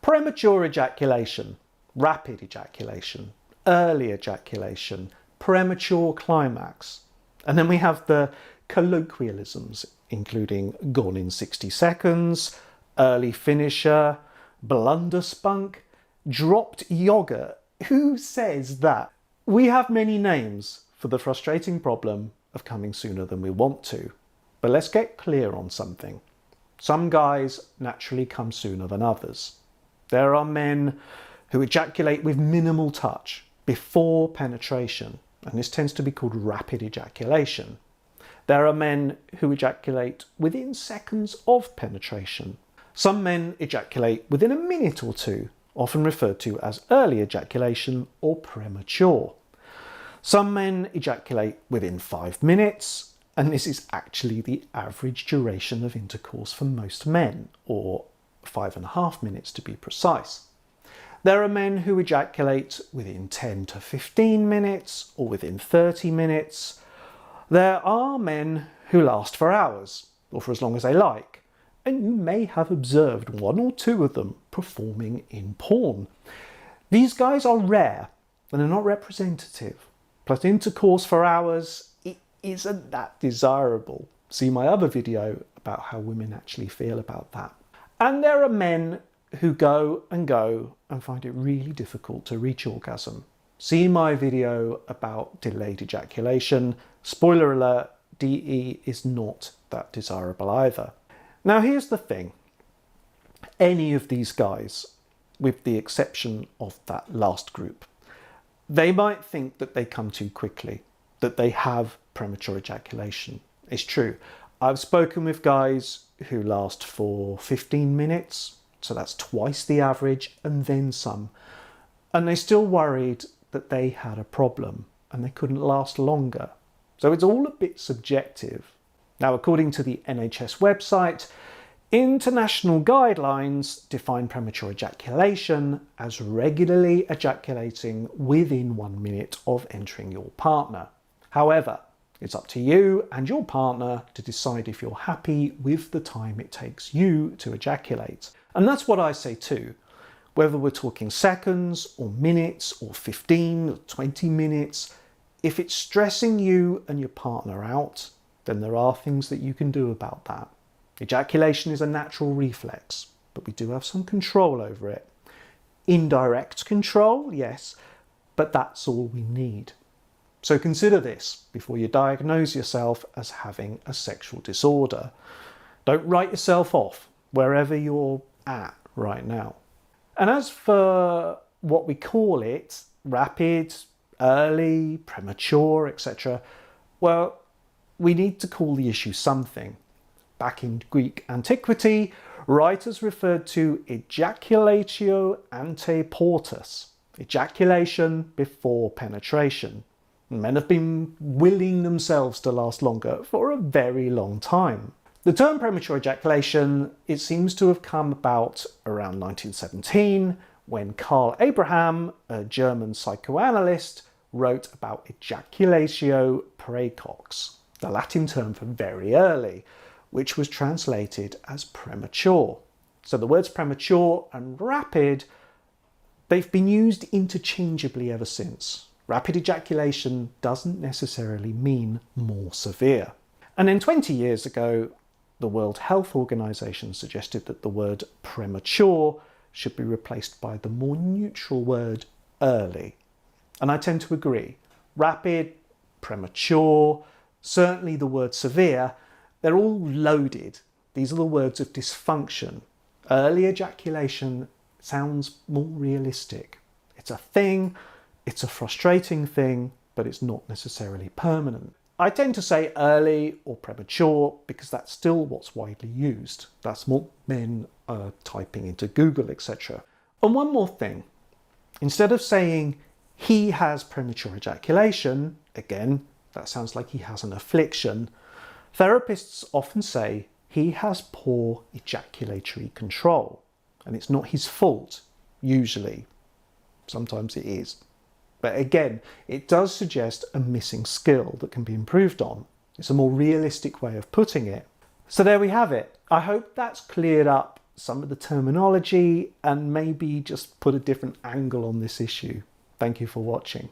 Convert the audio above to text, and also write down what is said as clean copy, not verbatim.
Premature ejaculation, rapid ejaculation, early ejaculation, premature climax. And then we have the colloquialisms, including gone in 60 seconds, early finisher, blunderspunk, dropped yoghurt. Who says that? We have many names for the frustrating problem of coming sooner than we want to. But let's get clear on something. Some guys naturally come sooner than others. There are men who ejaculate with minimal touch before penetration, and this tends to be called rapid ejaculation. There are men who ejaculate within seconds of penetration. Some men ejaculate within a minute or two, often referred to as early ejaculation or premature. Some men ejaculate within 5 minutes, and this is actually the average duration of intercourse for most men, or 5.5 minutes to be precise. There are men who ejaculate within 10 to 15 minutes or within 30 minutes. There are men who last for hours or for as long as they like, and you may have observed one or two of them performing in porn. These guys are rare and are not representative. Plus, intercourse for hours, it isn't that desirable. See my other video about how women actually feel about that. And there are men who go and find it really difficult to reach orgasm. See my video about delayed ejaculation. Spoiler alert, DE is not that desirable either. Now here's the thing. Any of these guys, with the exception of that last group, they might think that they come too quickly, that they have premature ejaculation. It's true. I've spoken with guys who last for 15 minutes, so that's twice the average, and then some. And they're still worried that they had a problem and they couldn't last longer. So it's all a bit subjective. Now, according to the NHS website, international guidelines define premature ejaculation as regularly ejaculating within 1 minute of entering your partner. However, it's up to you and your partner to decide if you're happy with the time it takes you to ejaculate. And that's what I say too. Whether we're talking seconds or minutes or 15 or 20 minutes, if it's stressing you and your partner out, then there are things that you can do about that. Ejaculation is a natural reflex, but we do have some control over it. Indirect control, yes, but that's all we need. So consider this before you diagnose yourself as having a sexual disorder. Don't write yourself off wherever you're at right now. And as for what we call it, rapid, early, premature, etc., well, we need to call the issue something. Back in Greek antiquity, writers referred to ejaculatio ante portus, ejaculation before penetration. Men have been willing themselves to last longer for a very long time. The term premature ejaculation, it seems to have come about around 1917 when Carl Abraham, a German psychoanalyst, wrote about ejaculatio praecox, the Latin term for very early, which was translated as premature. So the words premature and rapid, they've been used interchangeably ever since. Rapid ejaculation doesn't necessarily mean more severe. And then 20 years ago, the World Health Organization suggested that the word premature should be replaced by the more neutral word early. And I tend to agree. Rapid, premature, certainly the word severe, they're all loaded. These are the words of dysfunction. Early ejaculation sounds more realistic. It's a thing, it's a frustrating thing, but it's not necessarily permanent. I tend to say early or premature because that's still what's widely used. That's what men are typing into Google, etc. And one more thing. Instead of saying he has premature ejaculation, again, that sounds like he has an affliction, therapists often say he has poor ejaculatory control. And it's not his fault, usually. Sometimes it is. But again, it does suggest a missing skill that can be improved on. It's a more realistic way of putting it. So there we have it. I hope that's cleared up some of the terminology and maybe just put a different angle on this issue. Thank you for watching.